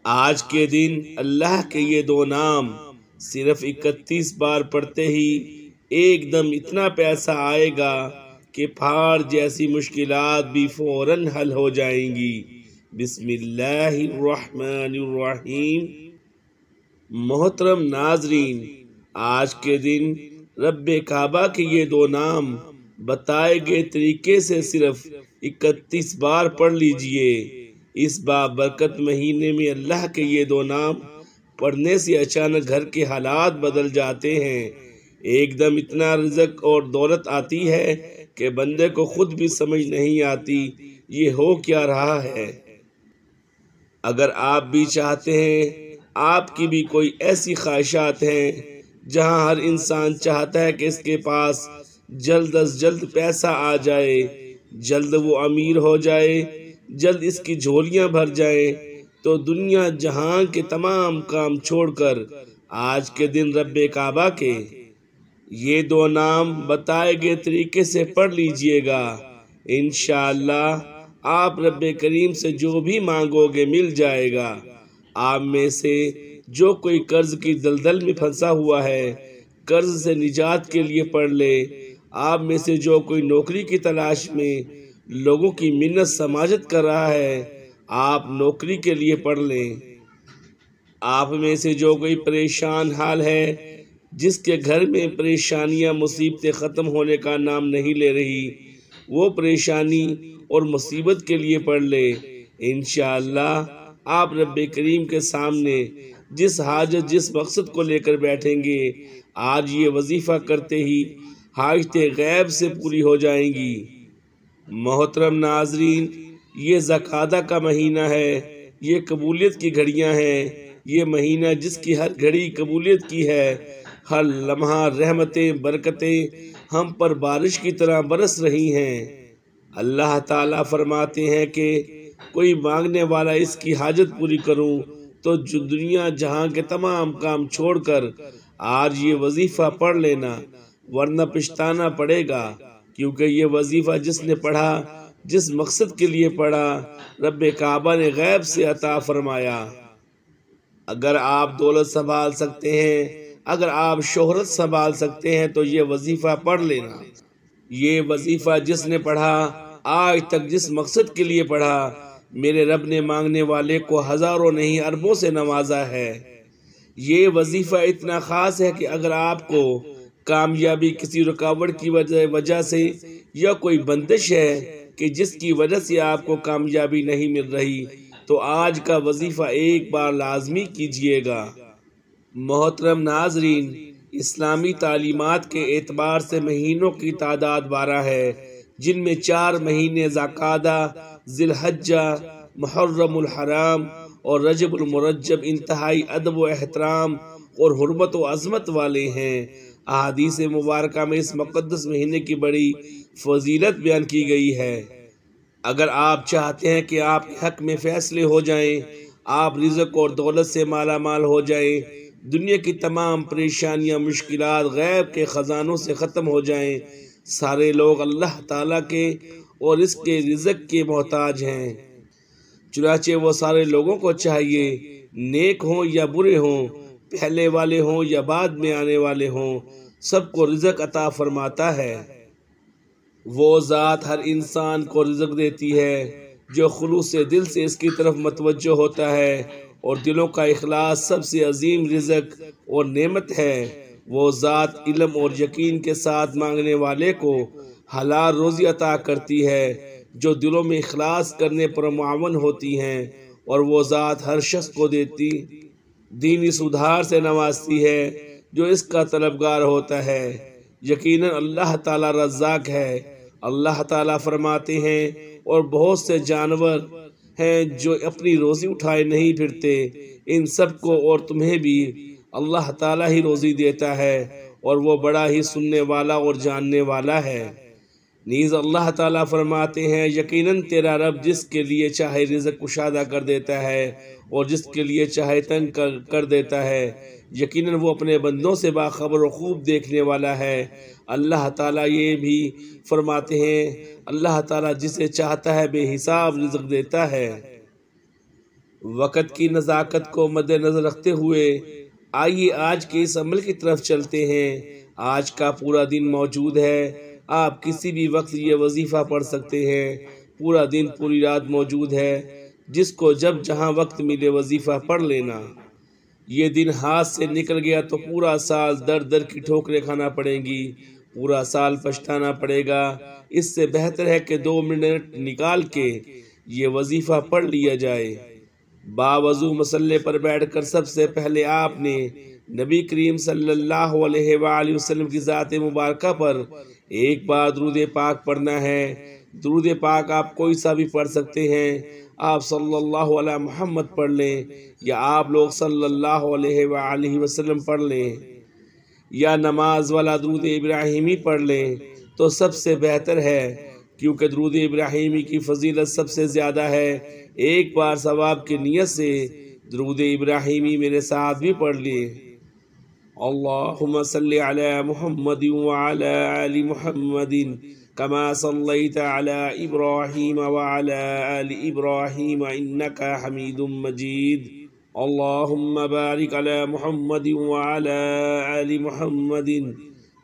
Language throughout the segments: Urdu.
آج کے دن اللہ کے یہ 2 نام صرف 31 بار پڑھتے ہی ایک دم اتنا پیسہ آئے گا کہ پہاڑ جیسی مشکلات بھی فوراً حل ہو جائیں گی۔ بسم اللہ الرحمن الرحیم۔ محترم ناظرین، آج کے دن رب کعبہ کے یہ 2 نام بتائے گئے طریقے سے صرف 31 بار پڑھ لیجئے۔ اس بابرکت مہینے میں اللہ کے یہ 2 نام پڑھنے سے اچانک گھر کے حالات بدل جاتے ہیں، ایک دم اتنا رزق اور دولت آتی ہے کہ بندے کو خود بھی سمجھ نہیں آتی یہ ہو کیا رہا ہے۔ اگر آپ بھی چاہتے ہیں، آپ کی بھی کوئی ایسی خواہشات ہیں جہاں ہر انسان چاہتا ہے کہ اس کے پاس جلد از جلد پیسہ آ جائے، جلد وہ امیر ہو جائے، جلد اس کی جھولیاں بھر جائیں، تو دنیا جہاں کے تمام کام چھوڑ کر آج کے دن رب کعبہ کے یہ 2 نام بتائے گئے طریقے سے پڑھ لیجئے گا۔ انشاءاللہ آپ رب کریم سے جو بھی مانگو گے مل جائے گا۔ آپ میں سے جو کوئی قرض کی دلدل میں پھنسا ہوا ہے، قرض سے نجات کے لیے پڑھ لے۔ آپ میں سے جو کوئی نوکری کی تلاش میں لوگوں کی منت سماجت کر رہا ہے، آپ نوکری کے لیے پڑھ لیں۔ آپ میں سے جو کوئی پریشان حال ہے، جس کے گھر میں پریشانیاں مصیبتیں ختم ہونے کا نام نہیں لے رہی، وہ پریشانی اور مصیبت کے لیے پڑھ لے۔ انشاءاللہ آپ رب کریم کے سامنے جس حاجت جس مقصد کو لے کر بیٹھیں گے، آج یہ وظیفہ کرتے ہی حاجتیں غیب سے پوری ہو جائیں گی۔ محترم ناظرین، یہ ذوالقعدہ کا مہینہ ہے، یہ قبولیت کی گھڑیاں ہیں، یہ مہینہ جس کی ہر گھڑی قبولیت کی ہے، ہر لمحہ رحمتیں برکتیں ہم پر بارش کی طرح برس رہی ہیں۔ اللہ تعالیٰ فرماتے ہیں کہ کوئی مانگنے والا اس کی حاجت پوری کروں تو جو دنیا جہاں کے تمام کام چھوڑ کر آج یہ وظیفہ پڑھ لینا، ورنہ پچھتانا پڑے گا، کیونکہ یہ وظیفہ جس نے پڑھا، جس مقصد کے لیے پڑھا، رب کعبہ نے غیب سے عطا فرمایا۔ اگر آپ دولت سنبھال سکتے ہیں، اگر آپ شہرت سنبھال سکتے ہیں تو یہ وظیفہ پڑھ لینا۔ یہ وظیفہ جس نے پڑھا، آج تک جس مقصد کے لیے پڑھا، میرے رب نے مانگنے والے کو ہزاروں نہیں اربوں سے نوازا ہے۔ یہ وظیفہ اتنا خاص ہے کہ اگر آپ کو کامیابی کسی رکاوٹ کی وجہ سے یا کوئی بندش ہے کہ جس کی وجہ سے آپ کو کامیابی نہیں مل رہی، تو آج کا وظیفہ ایک بار لازمی کیجئے گا۔ محترم ناظرین، اسلامی تعلیمات کے اعتبار سے مہینوں کی تعداد 12 ہے، جن میں 4 مہینے ذوالقعدہ، ذی الحجہ، محرم الحرام اور رجب المرجب انتہائی ادب و احترام اور حرمت و عظمت والے ہیں۔ احادیث مبارکہ میں اس مقدس مہینے کی بڑی فضیلت بیان کی گئی ہے۔ اگر آپ چاہتے ہیں کہ آپ کے حق میں فیصلے ہو جائیں، آپ رزق اور دولت سے مالا مال ہو جائیں، دنیا کی تمام پریشانیاں مشکلات غیب کے خزانوں سے ختم ہو جائیں، سارے لوگ اللہ تعالیٰ کے اور اس کے رزق کے محتاج ہیں، چنانچہ وہ سارے لوگوں کو چاہیے، نیک ہوں یا برے ہوں، پہلے والے ہوں یا بعد میں آنے والے ہوں، سب کو رزق عطا فرماتا ہے۔ وہ ذات ہر انسان کو رزق دیتی ہے جو خلوص دل سے اس کی طرف متوجہ ہوتا ہے، اور دلوں کا اخلاص سب سے عظیم رزق اور نعمت ہے۔ وہ ذات علم اور یقین کے ساتھ مانگنے والے کو حلال روزی عطا کرتی ہے جو دلوں میں اخلاص کرنے پر معاون ہوتی ہیں، اور وہ ذات ہر شخص کو دیتی دینی سدھار سے نوازتی ہے جو اس کا طلبگار ہوتا ہے۔ یقیناً اللہ تعالیٰ رزاق ہے۔ اللہ تعالیٰ فرماتے ہیں، اور بہت سے جانور ہیں جو اپنی روزی اٹھائے نہیں پھرتے، ان سب کو اور تمہیں بھی اللہ تعالیٰ ہی روزی دیتا ہے، اور وہ بڑا ہی سننے والا اور جاننے والا ہے۔ نیز اللہ تعالیٰ فرماتے ہیں، یقیناً تیرا رب جس کے لیے چاہے رزق کشادہ کر دیتا ہے اور جس کے لیے چاہے تنگ کر دیتا ہے، یقیناً وہ اپنے بندوں سے باخبر و خوب دیکھنے والا ہے۔ اللہ تعالیٰ یہ بھی فرماتے ہیں، اللہ تعالیٰ جسے چاہتا ہے بے حساب رزق دیتا ہے۔ وقت کی نزاکت کو مد نظر رکھتے ہوئے آئیے آج کے اس عمل کی طرف چلتے ہیں۔ آج کا پورا دن موجود ہے، آپ کسی بھی وقت یہ وظیفہ پڑھ سکتے ہیں۔ پورا دن پوری رات موجود ہے، جس کو جب جہاں وقت ملے وظیفہ پڑھ لینا۔ یہ دن ہاتھ سے نکل گیا تو پورا سال در در کی ٹھوکریں کھانا پڑیں گی، پورا سال پچھتانا پڑے گا۔ اس سے بہتر ہے کہ 2 منٹ نکال کے یہ وظیفہ پڑھ لیا جائے۔ باوضو مصلی پر بیٹھ کر سب سے پہلے آپ نے نبی کریم صلی اللہ علیہ وآلہ وسلم کی ذات مبارکہ پر ایک بار درود پاک پڑھنا ہے۔ درود پاک آپ کوئی سا بھی پڑھ سکتے ہیں، آپ صلی اللہ علیہ محمد پڑھ لیں، یا آپ لوگ صلی اللہ علیہ وآلہ وسلم پڑھ لیں، یا نماز والا درود ابراہیمی پڑھ لیں تو سب سے بہتر ہے، کیونکہ درود ابراہیمی کی فضیلت سب سے زیادہ ہے۔ ایک بار ثواب کی نیت سے درود ابراہیمی میرے ساتھ بھی پڑھ لیں۔ اللہم صلی علی محمد وعلی آل محمد کما صلیت علی ابراہیم وعلی آل ابراہیم انکا حمید مجید۔ اللہم بارک علی محمد وعلی آل محمد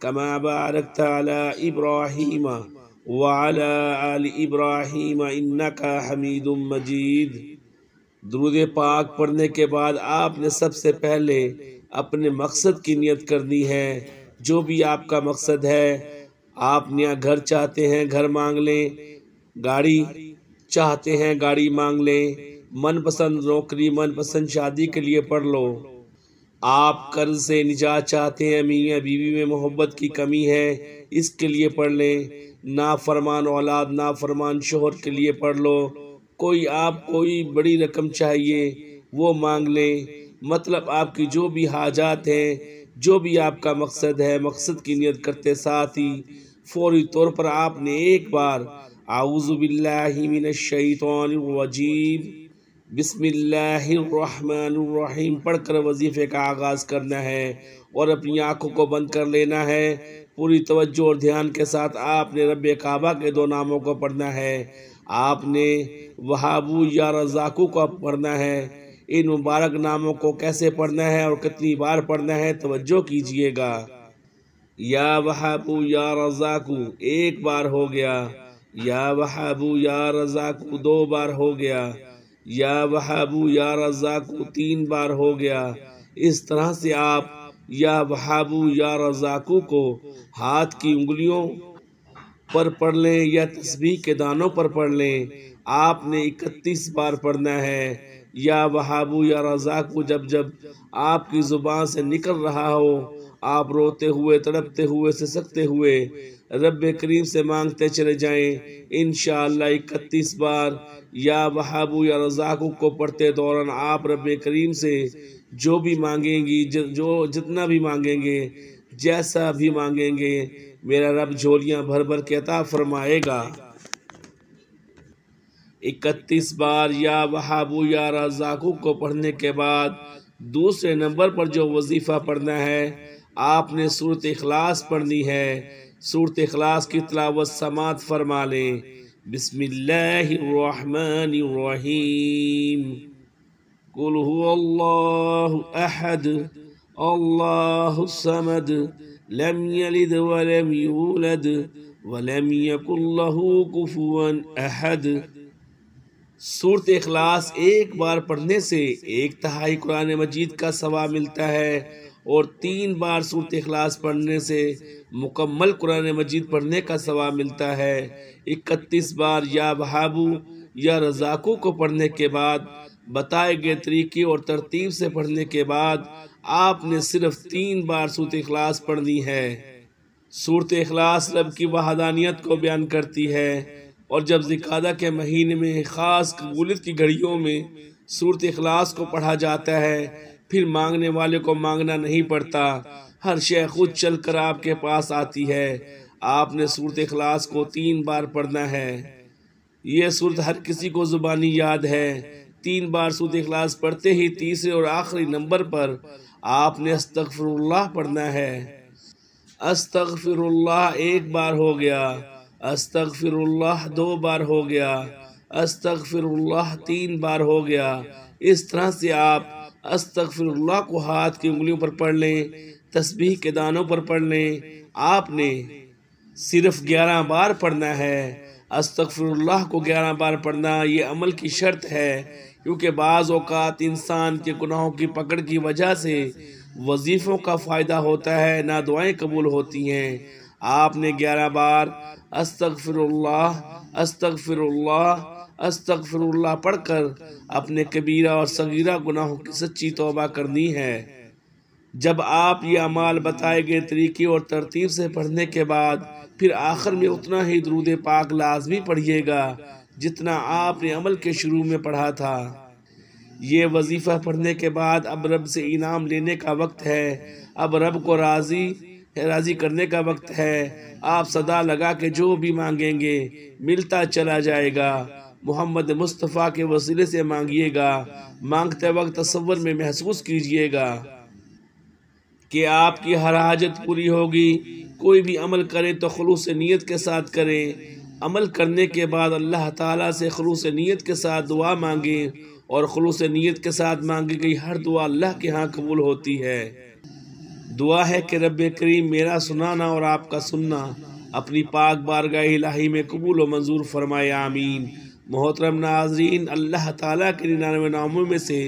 کما بارکت علی ابراہیم وعلی آل ابراہیم انکا حمید مجید۔ درود پاک پڑھنے کے بعد آپ نے سب سے پہلے اپنے مقصد کی نیت کرنی ہے۔ جو بھی آپ کا مقصد ہے، آپ نیا گھر چاہتے ہیں گھر مانگ لیں، گاڑی چاہتے ہیں گاڑی مانگ لیں، من پسند نوکری من پسند شادی کے لیے پڑھ لو۔ آپ قرض سے نجات چاہتے ہیں، میاں بیوی میں محبت کی کمی ہے، اس کے لیے پڑھ لیں۔ نافرمان اولاد نافرمان شوہر کے لیے پڑھ لو۔ کوئی بڑی رقم چاہیے وہ مانگ لیں۔ مطلب آپ کی جو بھی حاجات ہیں، جو بھی آپ کا مقصد ہے، مقصد کی نیت کرتے ساتھ ہی فوری طور پر آپ نے ایک بار اعوذ باللہ من الشیطان الرجیم بسم اللہ الرحمن الرحیم پڑھ کر وظیفے کا آغاز کرنا ہے، اور اپنی آنکھوں کو بند کر لینا ہے۔ پوری توجہ اور دھیان کے ساتھ آپ نے رب کعبہ کے 2 ناموں کو پڑھنا ہے۔ آپ نے وہابو یا رزاقو کو پڑھنا ہے۔ ان مبارک ناموں کو کیسے پڑھنا ہے اور کتنی بار پڑھنا ہے توجہ کیجئے گا۔ یا وہابو یا رزاقو 1 بار ہو گیا، یا وہابو یا رزاقو 2 بار ہو گیا، یا وہابو یا رزاقو 3 بار ہو گیا۔ اس طرح سے آپ یا وہابو یا رزاقو کو ہاتھ کی انگلیوں پر پڑھ لیں یا تسبیح کے دانوں پر پڑھ لیں۔ آپ نے 31 بار پڑھنا ہے۔ یا وہابو یا رزاقو جب آپ کی زبان سے نکل رہا ہو، آپ روتے ہوئے تڑپتے ہوئے سسکتے ہوئے رب کریم سے مانگتے چلے جائیں۔ انشاءاللہ 31 بار یا وہابو یا رزاقو کو پڑھتے دوران آپ رب کریم سے جو بھی مانگیں گی، جتنا بھی مانگیں گے، جیسا بھی مانگیں گے، میرا رب جھولیاں بھر بھر کے عطا فرمائے گا۔ 31 بار یا وہابو یا رزاقو کو پڑھنے کے بعد دوسرے نمبر پر جو وظیفہ پڑھنا ہے، آپ نے سورۃ اخلاص پڑھنی ہے۔ سورۃ اخلاص کی تلاوت سماعت فرما لیں۔ بسم اللہ الرحمن الرحیم قل هو اللہ احد اللہ الصمد لم یلد ولم یولد ولم یکن لہ کفوا احد۔ سورۃ اخلاص 1 بار پڑھنے سے 1/3 قرآن مجید کا ثواب ملتا ہے، اور 3 بار سورۃ اخلاص پڑھنے سے مکمل قرآن مجید پڑھنے کا ثواب ملتا ہے۔ 31 بار یا وہابو یا رزاقو کو پڑھنے کے بعد بتائے گئے طریقے اور ترتیب سے پڑھنے کے بعد آپ نے صرف 3 بار سورۃ اخلاص پڑھنی ہے۔ سورۃ اخلاص رب کی وحدانیت کو بیان کرتی ہے، اور جب ذوالقعدہ کے مہینے میں خاص قبولیت کی گھڑیوں میں سورۃ اخلاص کو پڑھا جاتا ہے، پھر مانگنے والے کو مانگنا نہیں پڑتا، ہر شے خود چل کر آپ کے پاس آتی ہے۔ آپ نے سورۃ اخلاص کو 3 بار پڑھنا ہے۔ یہ سورت ہر کسی کو زبانی یاد ہے۔ 3 بار سورۃ اخلاص پڑھتے ہی تیسرے اور آخری نمبر پر آپ نے استغفر اللہ پڑھنا ہے۔ استغفر اللہ 1 بار ہو گیا، استغفر اللہ 2 بار ہو گیا، استغفر اللہ 3 بار ہو گیا، اس طرح سے آپ استغفر اللہ کو ہاتھ کی انگلیوں پر پڑھ لیں، تسبیح کے دانوں پر پڑھ لیں۔ آپ نے صرف 11 بار پڑھنا ہے۔ استغفر اللہ کو 11 بار پڑھنا یہ عمل کی شرط ہے، کیونکہ بعض اوقات انسان کے گناہوں کی پکڑ کی وجہ سے وظیفوں کا فائدہ ہوتا ہے، نہ دعائیں قبول ہوتی ہیں۔ آپ نے 11 بار استغفر اللہ استغفر اللہ استغفر اللہ پڑھ کر اپنے کبیرہ اور صغیرہ گناہوں کی سچی توبہ کرنی ہے۔ جب آپ یہ اعمال بتائے گئے طریقے اور ترتیب سے پڑھنے کے بعد پھر آخر میں اتنا ہی درود پاک لازمی پڑھیے گا جتنا آپ نے عمل کے شروع میں پڑھا تھا۔ یہ وظیفہ پڑھنے کے بعد اب رب سے انعام لینے کا وقت ہے، اب رب کو راضی کرنے کا وقت ہے۔ آپ صدا لگا کے جو بھی مانگیں گے ملتا چلا جائے گا۔ محمد مصطفیٰ کے وسیلے سے مانگیے گا۔ مانگتے وقت تصور میں محسوس کیجئے گا کہ آپ کی ہر حاجت پوری ہوگی۔ کوئی بھی عمل کرے تو خلوص نیت کے ساتھ کریں۔ عمل کرنے کے بعد اللہ تعالیٰ سے خلوص نیت کے ساتھ دعا مانگیں، اور خلوص نیت کے ساتھ مانگی گئی ہر دعا اللہ کے ہاں قبول ہوتی ہے۔ دعا ہے کہ رب کریم میرا سنانا اور آپ کا سننا اپنی پاک بارگاہ الہی میں قبول و منظور فرمائے، آمین۔ محترم ناظرین، اللہ تعالیٰ کے 99 ناموں میں سے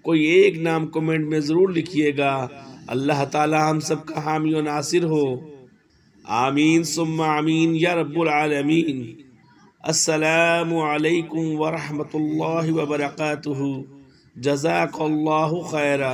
کوئی ایک نام کمنٹ میں ضرور لکھیے گا۔ اللہ تعالیٰ ہم سب کا حامی و ناصر ہو، آمین ثم آمین یا رب العالمین۔ السلام علیکم ورحمۃ اللہ وبرکاتہ۔ جزاک اللہ خیرا۔